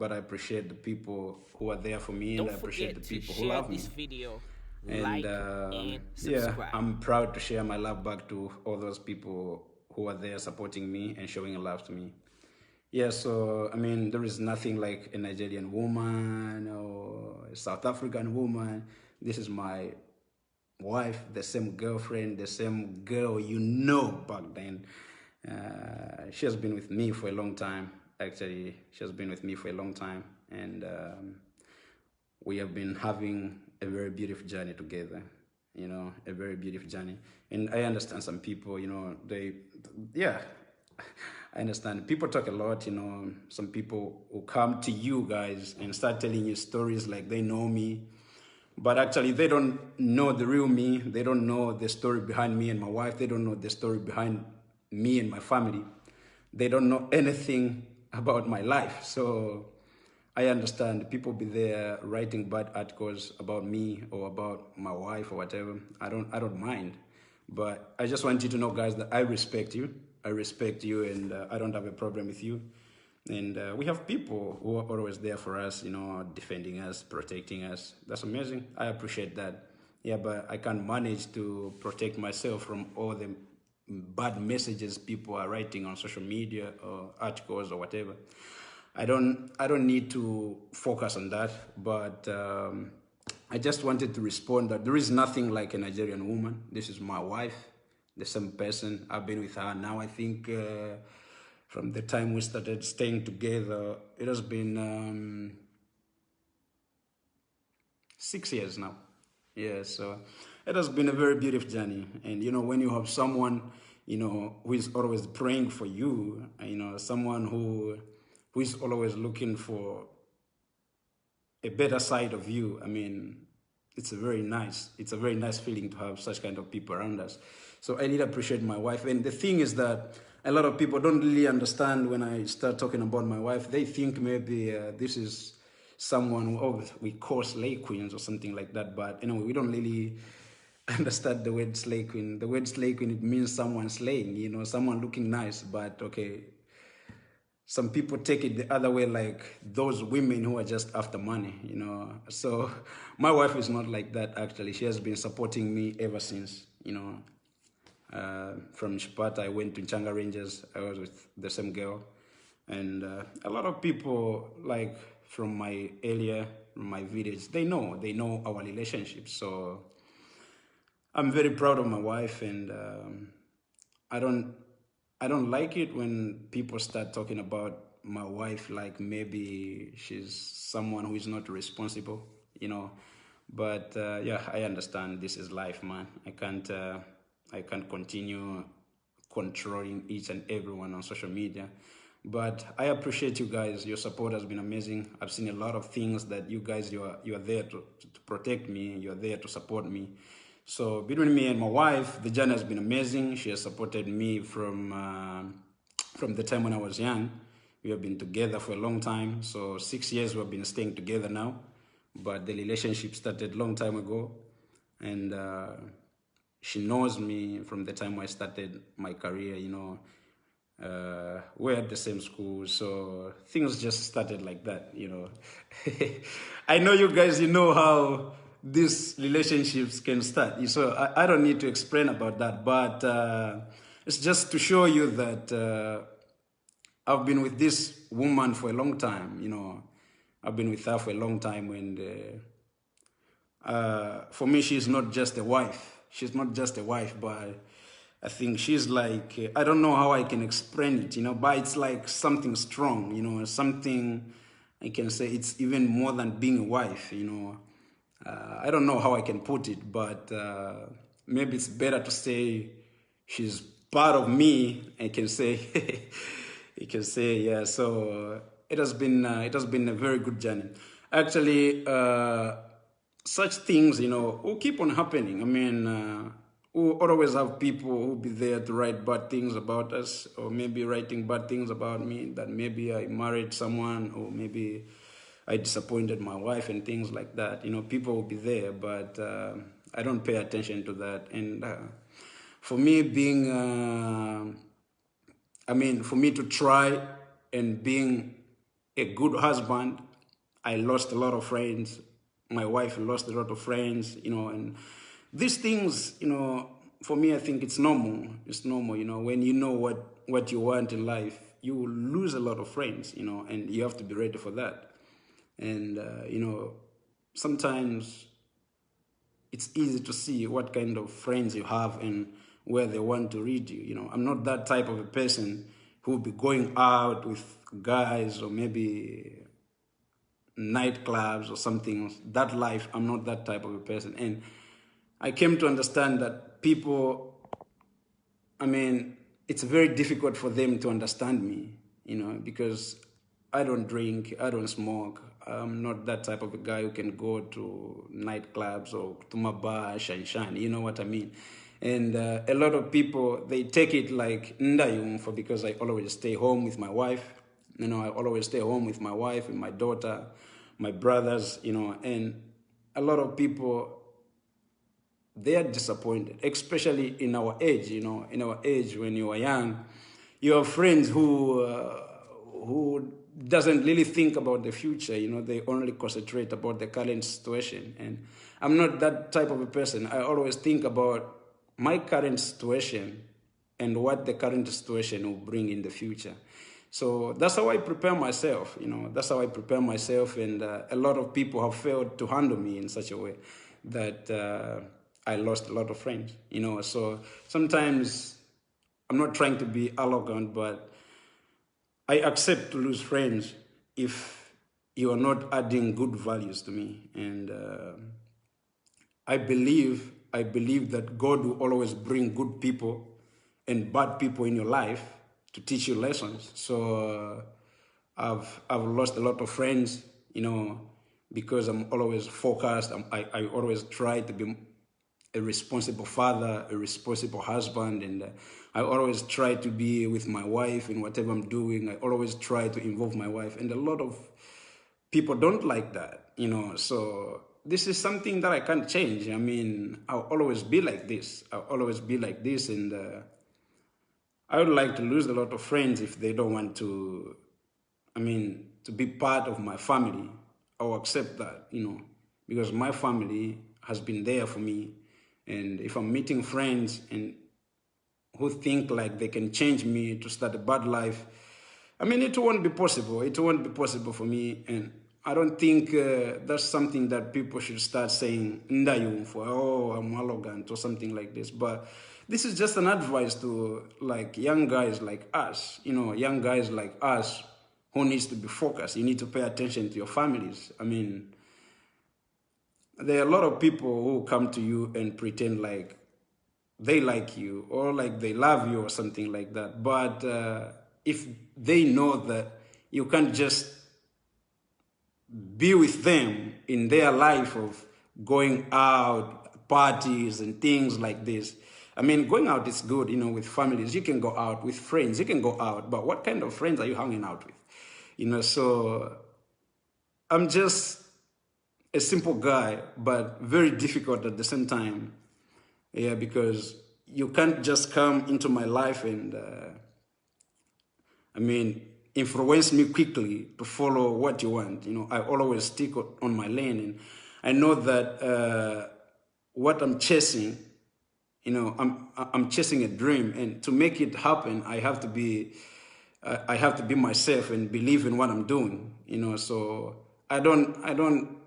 but I appreciate the people who are there for me, and I Don't appreciate the forget to people who share love me. this video, And like, and yeah, subscribe. I'm proud to share my love back to all those people who are there supporting me and showing love to me. Yeah, so I mean, there is nothing like a Nigerian woman or a South African woman. This is my wife, the same girlfriend, the same girl back then. She has been with me for a long time. Actually, she has been with me for a long time, and we have been having a very beautiful journey together. A very beautiful journey. And I understand some people, yeah, I understand. People talk a lot, some people who come to you guys and start telling you stories like they know me, but actually they don't know the real me. They don't know the story behind me and my wife. They don't know the story behind me and my family. They don't know anything about my life. So I understand people be there writing bad articles about me or about my wife or whatever. I don't mind. But I just want you to know, guys, that I respect you. I respect you, and I don't have a problem with you. And we have people who are always there for us, defending us, protecting us. That's amazing. I appreciate that. Yeah, but I can't manage to protect myself from all the bad messages people are writing on social media or articles or whatever. I don't need to focus on that, but I just wanted to respond that there is nothing like a Nigerian woman. This is my wife, the same person. I've been with her now, I think, from the time we started staying together, it has been 6 years now. Yeah, so it has been a very beautiful journey. And when you have someone, who is always praying for you, someone who is always looking for a better side of you. I mean, it's a very nice feeling to have such kind of people around us. So I really appreciate my wife. And the thing is that a lot of people don't really understand when I start talking about my wife. They think maybe this is someone who, we call slay queens or something like that. But anyway, we don't really understand the word slay queen. The word slay queen, it means someone slaying, someone looking nice. But okay, some people take it the other way, like those women who are just after money. So my wife is not like that, actually. She has been supporting me ever since. From Chipata, I went to Changa Rangers. I was with the same girl. And a lot of people, like from my area, from my village, they know our relationship. So I'm very proud of my wife, and I don't I don't like it when people start talking about my wife like maybe she's someone who is not responsible, you know. But yeah, I understand this is life, man. I can't continue controlling each and everyone on social media. But I appreciate you guys. Your support has been amazing. I've seen a lot of things that you guys you are there to protect me. You are there to support me. So between me and my wife, the journey has been amazing. She has supported me from the time when I was young. We have been together for a long time. So 6 years we have been staying together now. But the relationship started a long time ago, and she knows me from the time I started my career. We're at the same school, so things just started like that. I know you guys, you know how these relationships can start. So I don't need to explain about that, but it's just to show you that I've been with this woman for a long time. I've been with her for a long time, and for me, she's not just a wife. She's not just a wife, but I think she's like, I don't know how I can explain it, but it's like something strong, something I can say it's even more than being a wife. I don't know how I can put it, but maybe it's better to say she's part of me. I can say, you can say, yeah. So it has been a very good journey. Actually, such things, will keep on happening. I mean, we'll always have people who'll be there to write bad things about us, or maybe writing bad things about me, that maybe I married someone, or maybe I disappointed my wife and things like that. People will be there, but I don't pay attention to that. And for me, for me to try and being a good husband. I lost a lot of friends. My wife lost a lot of friends, and these things, for me, I think it's normal. It's normal, when you know what you want in life, you will lose a lot of friends, and you have to be ready for that. And, sometimes it's easy to see what kind of friends you have and where they want to lead you. I'm not that type of a person who will be going out with guys or maybe nightclubs or something. That life, I'm not that type of a person. And I came to understand that people, I mean, it's very difficult for them to understand me, because I don't drink, I don't smoke. I'm not that type of a guy who can go to nightclubs or to my bar, shine, you know what I mean? And a lot of people, they take it like ndayum for because I always stay home with my wife. I always stay home with my wife and my daughter, my brothers, and a lot of people, they are disappointed, especially in our age, in our age when you are young. You have friends who doesn't really think about the future, they only concentrate about the current situation. And I'm not that type of a person. I always think about my current situation and what the current situation will bring in the future. So that's how I prepare myself, that's how I prepare myself. And a lot of people have failed to handle me in such a way that I lost a lot of friends, So sometimes I'm not trying to be arrogant, but I accept to lose friends if you are not adding good values to me. And I believe that God will always bring good people and bad people in your life to teach you lessons. So I've lost a lot of friends, because I'm always focused. I always try to be a responsible father, a responsible husband, and I always try to be with my wife in whatever I'm doing. I always try to involve my wife, and a lot of people don't like that, So this is something that I can't change. I mean, I'll always be like this. I'll always be like this, and I would like to lose a lot of friends if they don't want to. To be part of my family. I'll accept that, because my family has been there for me. And if I'm meeting friends and who think like they can change me to start a bad life, it won't be possible. It won't be possible for me. And I don't think that's something that people should start saying, ndayu, for, oh, I'm arrogant or something like this. But this is just an advice to like young guys like us, young guys like us who needs to be focused. You need to pay attention to your families. There are a lot of people who come to you and pretend like they like you or like they love you or something like that. But if they know that you can't just be with them in their life of going out, parties and things like this. Going out is good, with families. You can go out with friends. You can go out. But what kind of friends are you hanging out with? So I'm just a simple guy, but very difficult at the same time. Yeah, because you can't just come into my life and, influence me quickly to follow what you want. I always stick on my lane, and I know that what I'm chasing, I'm chasing a dream, and to make it happen, I have to be myself and believe in what I'm doing. So I don't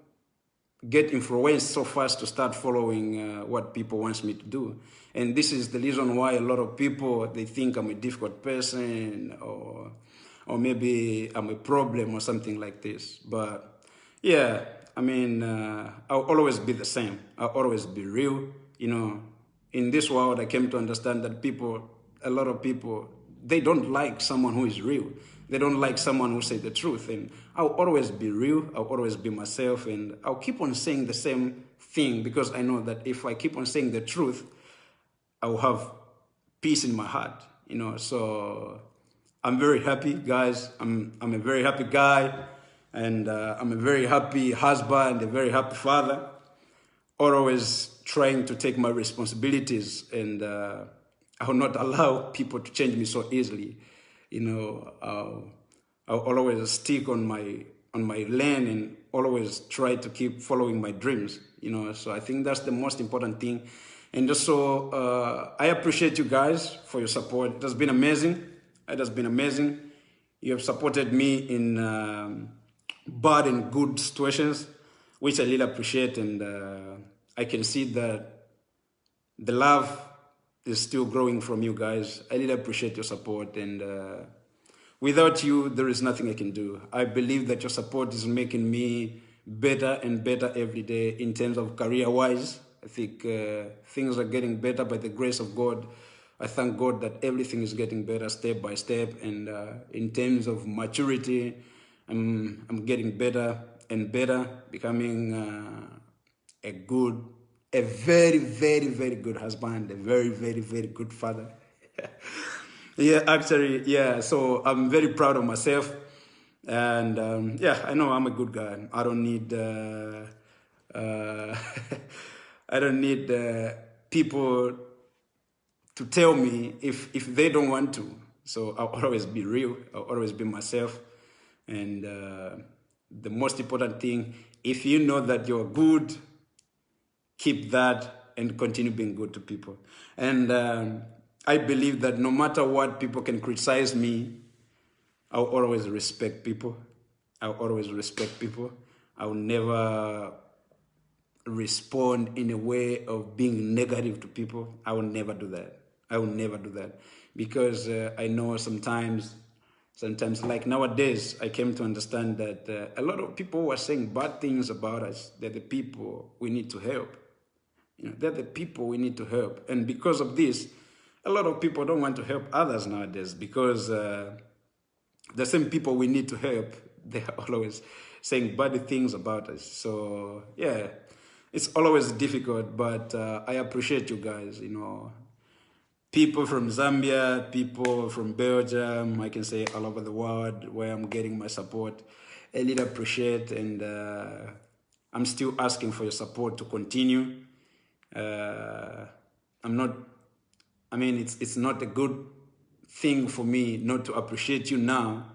get influenced so fast to start following what people wants me to do. And this is the reason why a lot of people, they think I'm a difficult person or maybe I'm a problem or something like this. But yeah, I'll always be the same. I'll always be real. In this world, I came to understand that a lot of people, they don't like someone who is real. They don't like someone who says the truth. And I'll always be real. I'll always be myself. And I'll keep on saying the same thing because I know that if I keep on saying the truth, I will have peace in my heart. So I'm very happy, guys. I'm a very happy guy. And I'm a very happy husband, a very happy father. Always trying to take my responsibilities, and I will not allow people to change me so easily. I'll always stick on my lane and always try to keep following my dreams, So I think that's the most important thing. And also, I appreciate you guys for your support. It has been amazing. It has been amazing. You have supported me in bad and good situations, which I really appreciate. And I can see that the love is still growing from you guys. I really appreciate your support. And without you, there is nothing I can do. I believe that your support is making me better and better every day in terms of career-wise. I think things are getting better by the grace of God. I thank God that everything is getting better step by step. And in terms of maturity, I'm getting better and better, becoming a very, very, very good husband, a very, very, very good father. Yeah, actually, yeah. So I'm very proud of myself, and yeah, I know I'm a good guy. I don't need, I don't need people to tell me if they don't want to. So I'll always be real. I'll always be myself, and the most important thing, if you know that you're good, keep that and continue being good to people. And I believe that no matter what people can criticize me, I'll always respect people. I'll always respect people. I'll never respond in a way of being negative to people. I will never do that. I will never do that. Because I know sometimes like nowadays, I came to understand that a lot of people who are saying bad things about us, they're the people we need to help. They're the people we need to help. And because of this, a lot of people don't want to help others nowadays because the same people we need to help, they are always saying bad things about us. So, yeah, it's always difficult, but I appreciate you guys, People from Zambia, people from Belgium, I can say all over the world where I'm getting my support. I really appreciate, and I'm still asking for your support to continue. I'm not, I mean, it's not a good thing for me not to appreciate you now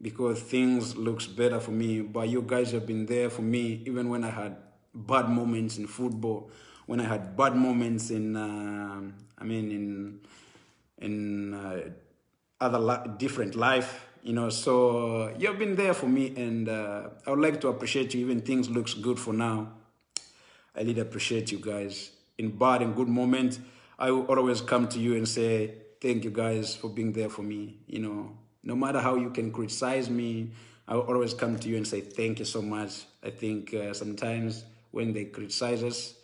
because things looks better for me. But you guys have been there for me even when I had bad moments in football, when I had bad moments in, other different life, So you've been there for me, and I would like to appreciate you. Even things looks good for now. I really appreciate you guys. In bad and good moments, I will always come to you and say, thank you guys for being there for me. No matter how you can criticize me, I will always come to you and say, thank you so much. I think sometimes when they criticize us,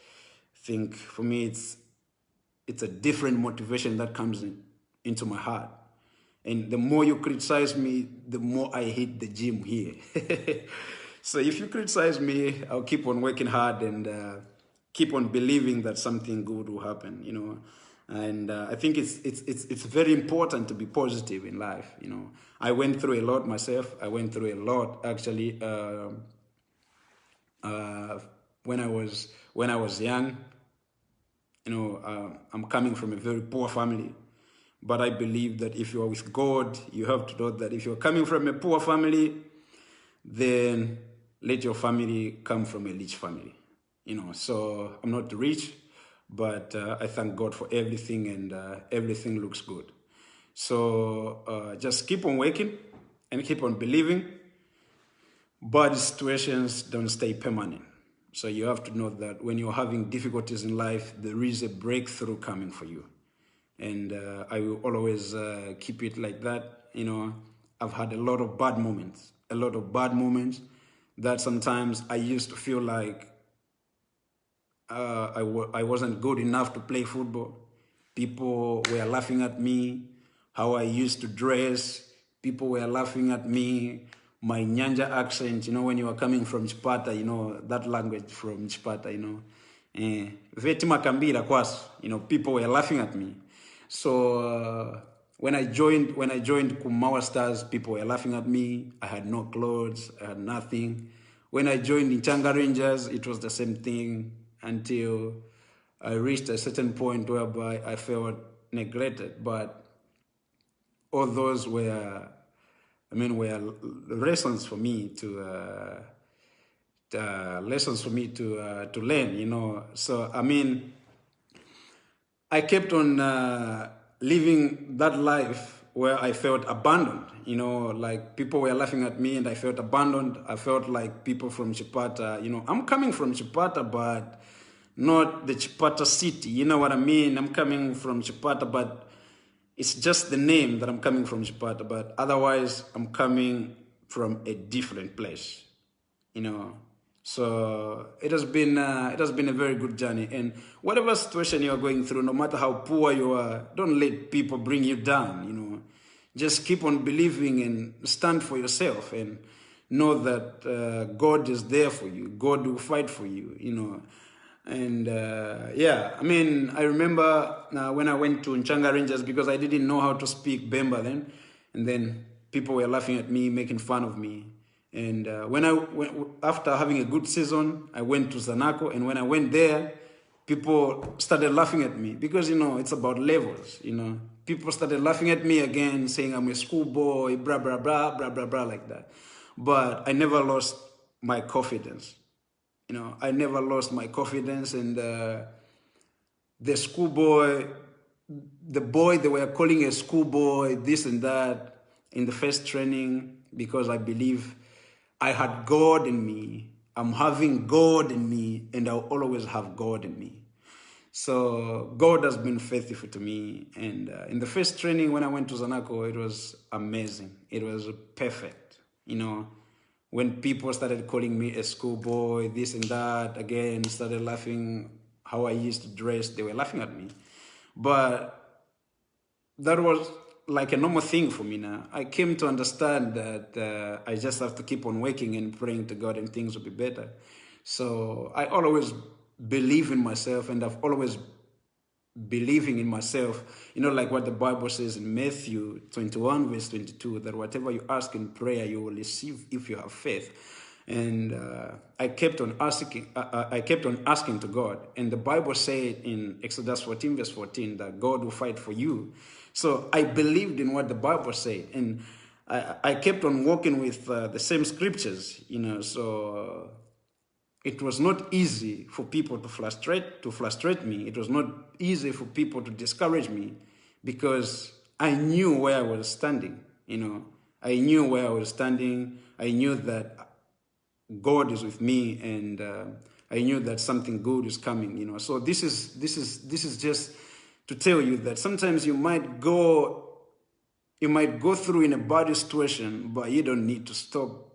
I think for me, it's a different motivation that comes into my heart. And the more you criticize me, the more I hit the gym here. So if you criticize me, I'll keep on working hard and keep on believing that something good will happen, And I think it's very important to be positive in life, I went through a lot myself. I went through a lot actually when I was young. I'm coming from a very poor family. But I believe that if you are with God, you have to know that if you're coming from a poor family, then let your family come from a rich family. So I'm not rich, but I thank God for everything, and everything looks good. So just keep on working and keep on believing. Bad situations don't stay permanent. So you have to know that when you're having difficulties in life, there is a breakthrough coming for you. And I will always keep it like that. I've had a lot of bad moments, that sometimes I used to feel like I wasn't good enough to play football. People were laughing at me, how I used to dress. People were laughing at me, my Nyanja accent, when you are coming from Chipata, that language from Chipata, Vetima Kambira Kwas, people were laughing at me. So when I joined Kumawa Stars, people were laughing at me. I had no clothes, I had nothing. When I joined Nchanga Rangers, it was the same thing until I reached a certain point whereby I felt neglected. But all those were I mean, were lessons for me to learn, you know. So I mean, I kept on living that life where I felt abandoned, you know, like people were laughing at me and I felt abandoned. I felt like people from Chipata, you know, I'm coming from Chipata, but not the Chipata city, you know what I mean? I'm coming from Chipata, but it's just the name that I'm coming from Chipata, but otherwise I'm coming from a different place, you know. So it has been a very good journey. And whatever situation you are going through, no matter how poor you are, don't let people bring you down. You know, just keep on believing and stand for yourself, and know that God is there for you. God will fight for you. You know. And yeah, I mean, I remember when I went to Nchanga Rangers, because I didn't know how to speak Bemba then, and then people were laughing at me, making fun of me. And after having a good season, I went to Zanaco, and when I went there, people started laughing at me because, you know, it's about levels. You know, people started laughing at me again, saying I'm a schoolboy, blah blah blah blah blah blah, like that. But I never lost my confidence. You know, I never lost my confidence, and the schoolboy, the boy they were calling a schoolboy, this and that, in the first training, because I believe I had God in me. I'm having God in me, and I'll always have God in me. So God has been faithful to me. And in the first training, when I went to Zanaco, it was amazing. It was perfect. You know, when people started calling me a schoolboy, this and that, again, started laughing how I used to dress, they were laughing at me. But that was like a normal thing for me now. I came to understand that I just have to keep on working and praying to God, and things will be better. So I always believe in myself, and I've always believing in myself, you know, like what the Bible says in Matthew 21 verse 22, that whatever you ask in prayer, you will receive if you have faith. And I kept on asking to God, and the Bible said in Exodus 14 verse 14 that God will fight for you. So I believed in what the Bible said, and I kept on walking with the same scriptures, you know. So it was not easy for people to frustrate me. It was not easy for people to discourage me, because I knew where I was standing. You know, I knew where I was standing. I knew that God is with me, and I knew that something good is coming. You know, so this is just to tell you that sometimes you might go through in a bad situation, but you don't need to stop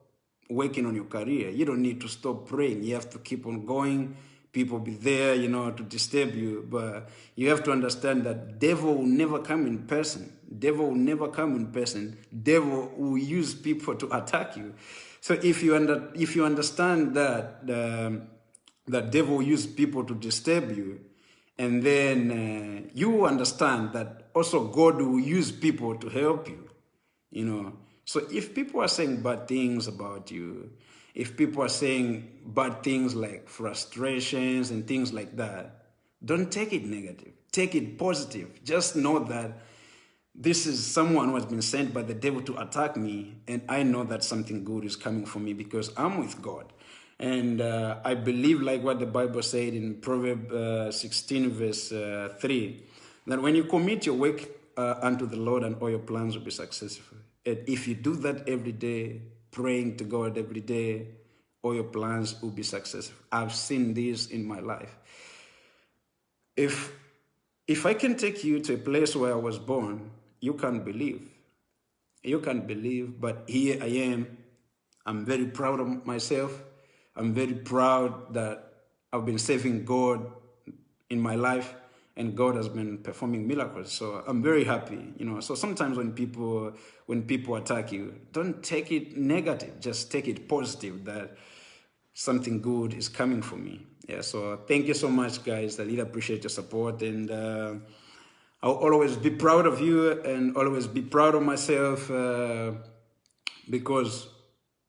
working on your career. You don't need to stop praying. You have to keep on going. People be there, you know, to disturb you. But you have to understand that devil will never come in person. Devil will never come in person. Devil will use people to attack you. So if you understand that that devil will use people to disturb you, and then you understand that also God will use people to help you, you know. So if people are saying bad things about you, if people are saying bad things like frustrations and things like that, don't take it negative. Take it positive. Just know that this is someone who has been sent by the devil to attack me, and I know that something good is coming for me because I'm with God. And I believe, like what the Bible said in Proverbs 16 verse 3, that when you commit your work unto the Lord, and all your plans will be successful. And if you do that every day, praying to God every day, all your plans will be successful. I've seen this in my life. If I can take you to a place where I was born, you can't believe. You can't believe, but here I am. I'm very proud of myself. I'm very proud that I've been serving God in my life, and God has been performing miracles. So I'm very happy, you know. So sometimes when people attack you, don't take it negative. Just take it positive, that something good is coming for me. Yeah. So thank you so much, guys. I really appreciate your support, and I'll always be proud of you, and always be proud of myself, because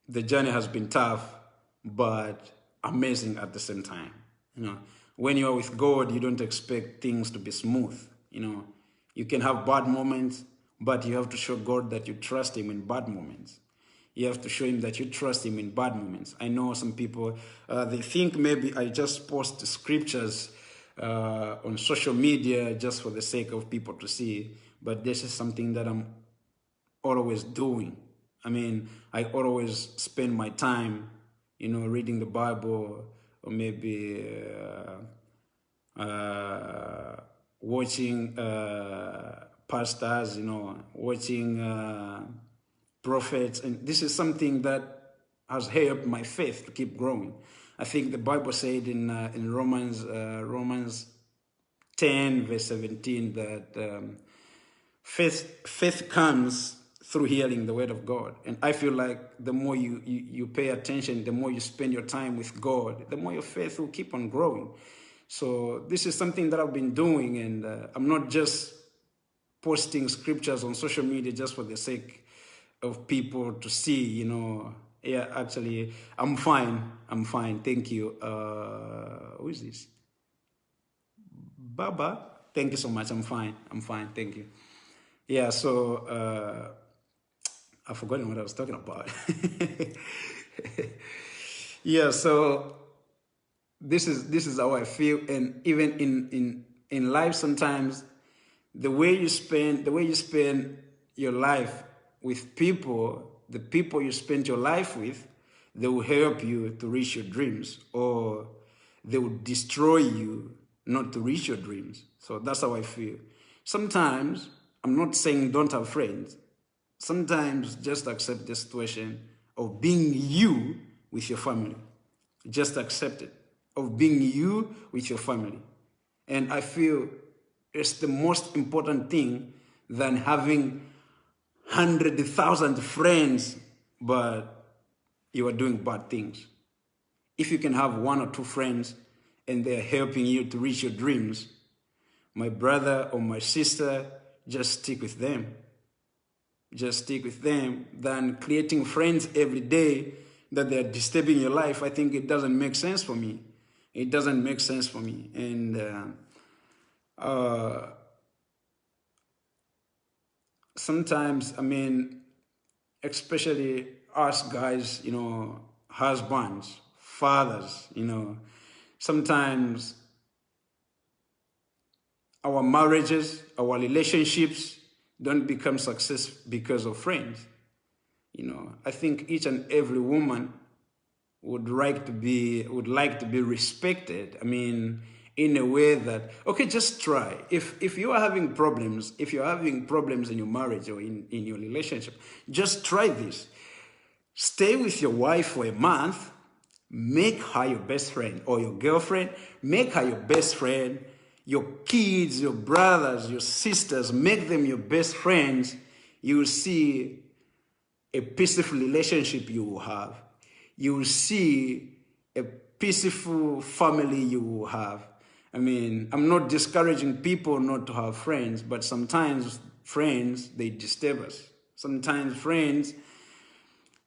the journey has been tough, but amazing at the same time. You know, when you are with God, you don't expect things to be smooth. You know, you can have bad moments, But you have to show God that you trust him in bad moments. You have to show him that you trust him in bad moments. I know some people, they think maybe I just post scriptures on social media just for the sake of people to see. But this is something that I'm always doing. I mean, I always spend my time, reading the Bible, or maybe watching pastors, watching prophets. And this is something that has helped my faith to keep growing. I think the Bible said in Romans 10, verse 17, that faith comes through hearing the word of God. And I feel like the more you pay attention, the more you spend your time with God, the more your faith will keep on growing. So this is something that I've been doing, and I'm not just posting scriptures on social media just for the sake of people to see, Yeah, actually, I'm fine. Thank you. Who is this? Baba. Thank you so much. I'm fine. Thank you. Yeah, so I've forgotten what I was talking about. Yeah, so this is how I feel. And even in life, sometimes the way you spend your life with people, the people you spend your life with, they will help you to reach your dreams, or they will destroy you not to reach your dreams. So that's how I feel. Sometimes, I'm not saying don't have friends. Sometimes just accept the situation of being you with your family. Just accept it, of being you with your family. And I feel it's the most important thing than having 100,000 friends, but you are doing bad things. If you can have 1 or 2 friends and they're helping you to reach your dreams, my brother or my sister, just stick with them. Just stick with them than creating friends every day that they're disturbing your life. I think it doesn't make sense for me. It doesn't make sense for me. And sometimes, I mean, especially us guys, husbands, fathers, sometimes our marriages, our relationships don't become success because of friends. I think each and every woman would like to be respected. I mean, in a way that, okay, just try. If you are having problems, in your marriage or in your relationship, just try this. Stay with your wife for a month, make her your best friend, or your girlfriend, make her your best friend. Your kids, your brothers, your sisters, make them your best friends. You will see a peaceful relationship you will have. You will see a peaceful family you will have. I mean, I'm not discouraging people not to have friends, but sometimes friends, they disturb us. Sometimes friends,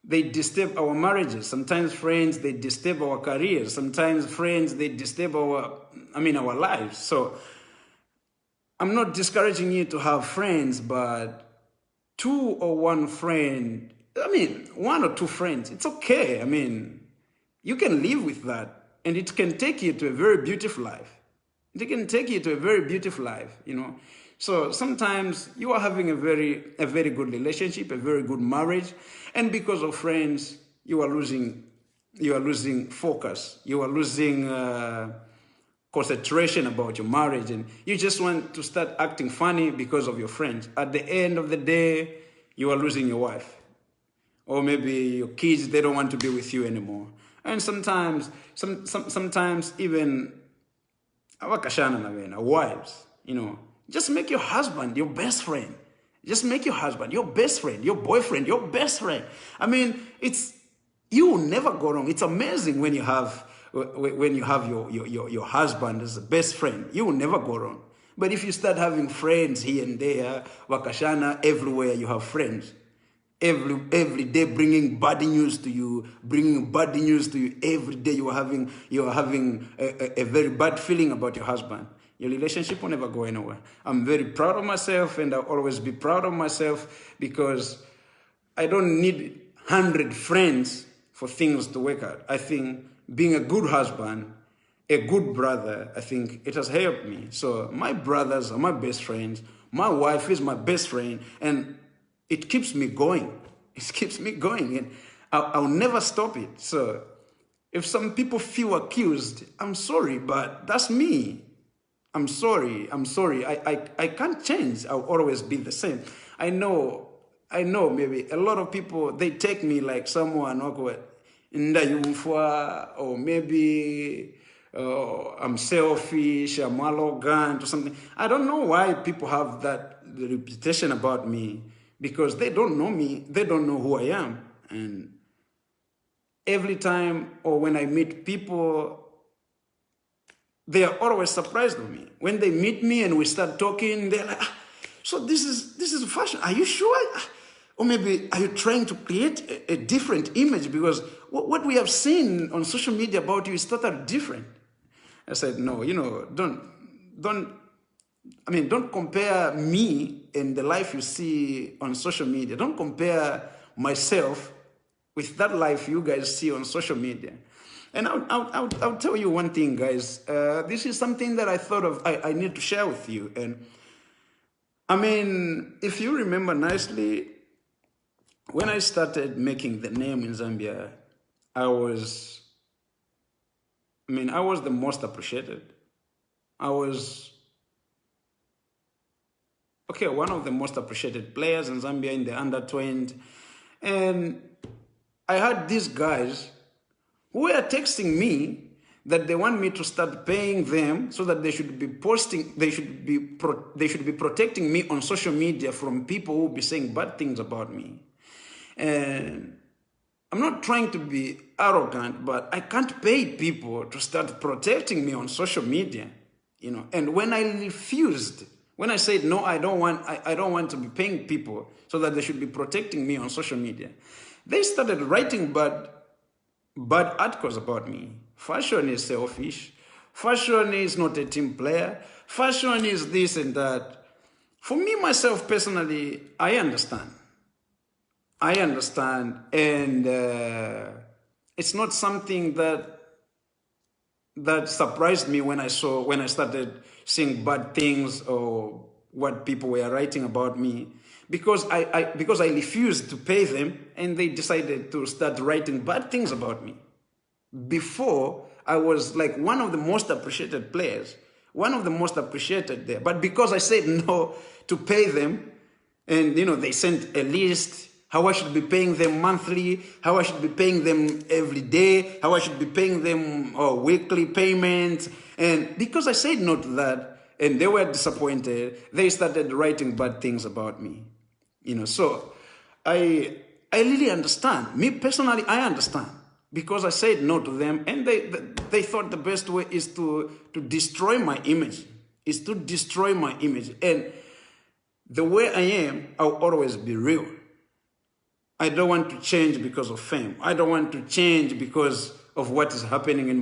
they disturb our marriages. Sometimes friends, they disturb our careers. Sometimes friends, they disturb our lives. So I'm not discouraging you to have friends, but 2 or 1 friend, 1 or 2 friends, it's okay. I mean, you can live with that, and it can take you to a very beautiful life. It can take you to a very beautiful life, So sometimes you are having a very good relationship, a very good marriage, and because of friends, you are losing focus. You are losing concentration about your marriage, and you just want to start acting funny because of your friends. At the end of the day, you are losing your wife. Or maybe your kids, they don't want to be with you anymore. And sometimes even our wives, just make your husband your best friend. Just make your husband your best friend, your boyfriend your best friend. I mean, you will never go wrong. It's amazing when you have your husband as a best friend. You will never go wrong. But if you start having friends here and there, wakashana, everywhere you have friends. Every day bringing bad news to you, every day you are having a very bad feeling about your husband. your relationship will never go anywhere. I'm very proud of myself, and I'll always be proud of myself, because I don't need 100 friends for things to work out. I think being a good husband, a good brother, I think it has helped me. So my brothers are my best friends. My wife is my best friend, and it keeps me going. It keeps me going, and I'll never stop it. So if some people feel accused, I'm sorry, but that's me. I'm sorry. I can't change. I'll always be the same. I know maybe a lot of people, they take me like someone awkward, or maybe I'm selfish, I'm arrogant or something. I don't know why people have that reputation about me, because they don't know me, they don't know who I am. And every time, or when I meet people, they are always surprised with me. When they meet me and we start talking, they're like, so this is fashion. Are you sure? Or maybe, are you trying to create a different image? Because what we have seen on social media about you is totally different. I said, no, don't compare me and the life you see on social media. Don't compare myself with that life you guys see on social media. And I'll tell you one thing, guys. This is something that I thought of, I need to share with you. And I mean, if you remember nicely, when I started making the name in Zambia, I was the most appreciated. I was, one of the most appreciated players in Zambia in the under-20. And I had these guys who were texting me that they want me to start paying them so that they should be posting, they should be protecting me on social media from people who will be saying bad things about me. And I'm not trying to be arrogant, but I can't pay people to start protecting me on social media, And when I refused, when I said no, I don't want to be paying people so that they should be protecting me on social media, they started writing bad articles about me. Fashion is selfish. Fashion is not a team player. Fashion is this and that. For me, myself, personally, I understand. And it's not something that surprised me when I started seeing bad things or what people were writing about me, because I refused to pay them, and they decided to start writing bad things about me. Before, I was like one of the most appreciated players, one of the most appreciated there. But because I said no to pay them, and they sent a list, how I should be paying them monthly, how I should be paying them every day, how I should be paying them weekly payments. And because I said no to that, and they were disappointed, they started writing bad things about me. So I really understand. Me personally, I understand. Because I said no to them, and they thought the best way is to destroy my image, And the way I am, I'll always be real. I don't want to change because of fame. I don't want to change because of what is happening in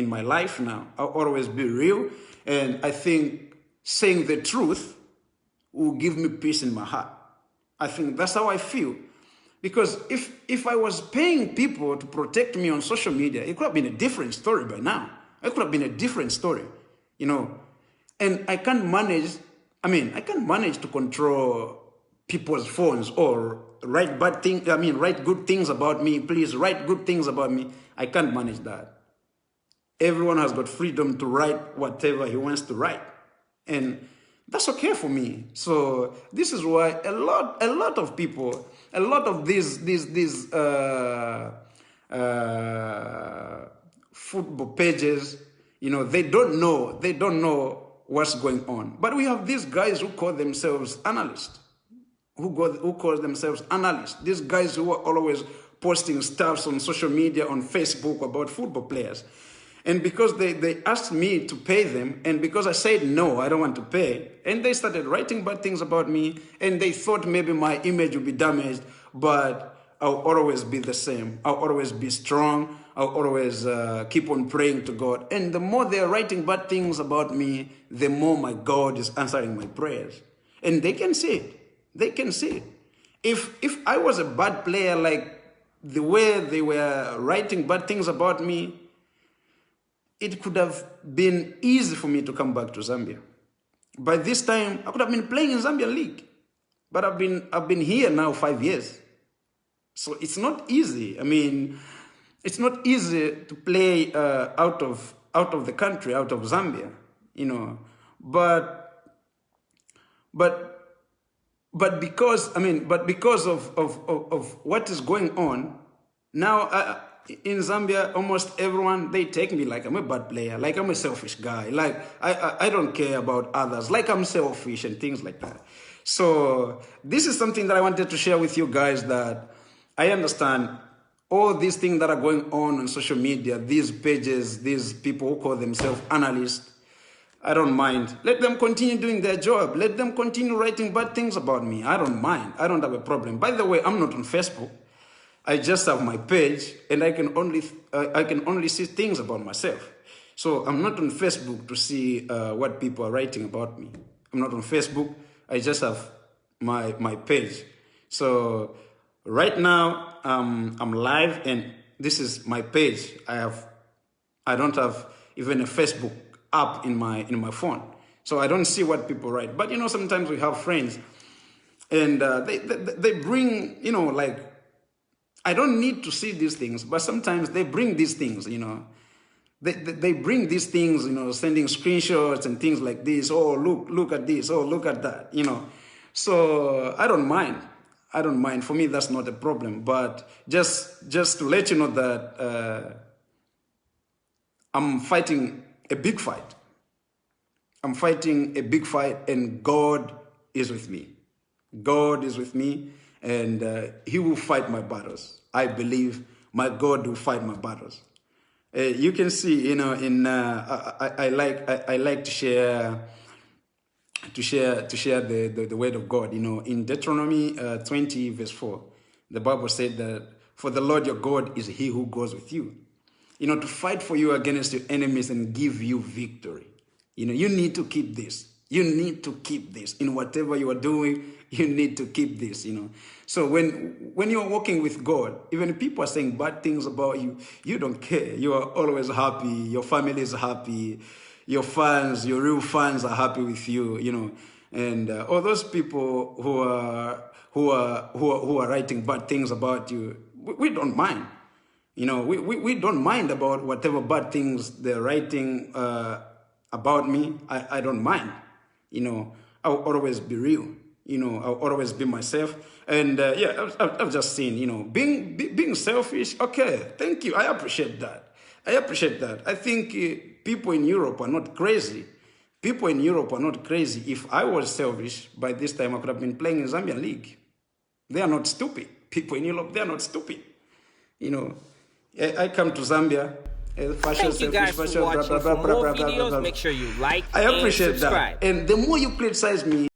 my life now. I'll always be real, and I think saying the truth will give me peace in my heart. I think that's how I feel. Because if I was paying people to protect me on social media, it could have been a different story by now. It could have been a different story, And I can't manage to control people's phones or write good things about me. Please write good things about me. I can't manage that. Everyone has got freedom to write whatever he wants to write. And that's okay for me. So this is why a lot of people, a lot of these football pages, they don't know what's going on. But we have these guys who call themselves analysts, who call themselves analysts. These guys who are always posting stuff on social media, on Facebook about football players. And because they asked me to pay them, and because I said no, I don't want to pay, and they started writing bad things about me, and they thought maybe my image would be damaged, but I'll always be the same. I'll always be strong. I'll always keep on praying to God. And the more they're writing bad things about me, the more my God is answering my prayers. And they can see it. They can see it. If I was a bad player, like the way they were writing bad things about me, it could have been easy for me to come back to Zambia. By this time, I could have been playing in Zambia League. But I've been here now 5 years. So it's not easy. I mean, it's not easy to play out of the country, out of Zambia, you know. But because of what is going on now in Zambia, almost everyone, they take me like I'm a bad player, like I'm a selfish guy, like I don't care about others, like I'm selfish and things like that. So this is something that I wanted to share with you guys, that I understand all these things that are going on social media, these pages, these people who call themselves analysts. I don't mind. Let them continue doing their job. Let them continue writing bad things about me. I don't mind. I don't have a problem. By the way, I'm not on Facebook. I just have my page, and I can only see things about myself. So I'm not on Facebook to see what people are writing about me. I'm not on Facebook. I just have my page. So right now I'm live, and this is my page. I don't have even a Facebook app in my phone, so I don't see what people write. But you know, sometimes we have friends, and they bring, you know, like, I don't need to see these things, but sometimes they bring these things, you know. They bring these things, you know, sending screenshots and things like this. Oh, look at this. Oh, look at that, you know. So I don't mind. I don't mind. For me, that's not a problem. But just to let you know that I'm fighting a big fight. I'm fighting a big fight, and God is with me. God is with me, and He will fight my battles. I believe my God will fight my battles. You can see, you know, I like to share the word of God. You know, in Deuteronomy 20 verse 4, the Bible said that, for the Lord your God is He who goes with you, you know, to fight for you against your enemies and give you victory. You know, you need to keep this. You need to keep this in whatever you are doing. You need to keep this, you know. So when you're walking with God, even if people are saying bad things about you, you don't care. You are always happy. Your family is happy. Your fans, your real fans, are happy with you, you know. And all those people who are writing bad things about you, we don't mind. You know, we don't mind about whatever bad things they're writing about me. I don't mind. You know, I'll always be real. You know, I'll always be myself. And yeah, I've just seen, you know, being selfish. Okay, thank you. I appreciate that. I appreciate that. I think people in Europe are not crazy. People in Europe are not crazy. If I was selfish, by this time I could have been playing in Zambian League. They are not stupid. People in Europe, they are not stupid. You know, I come to Zambia. Thank you guys for watching. For more videos, make sure you like I and appreciate subscribe. that. And the more you criticize me,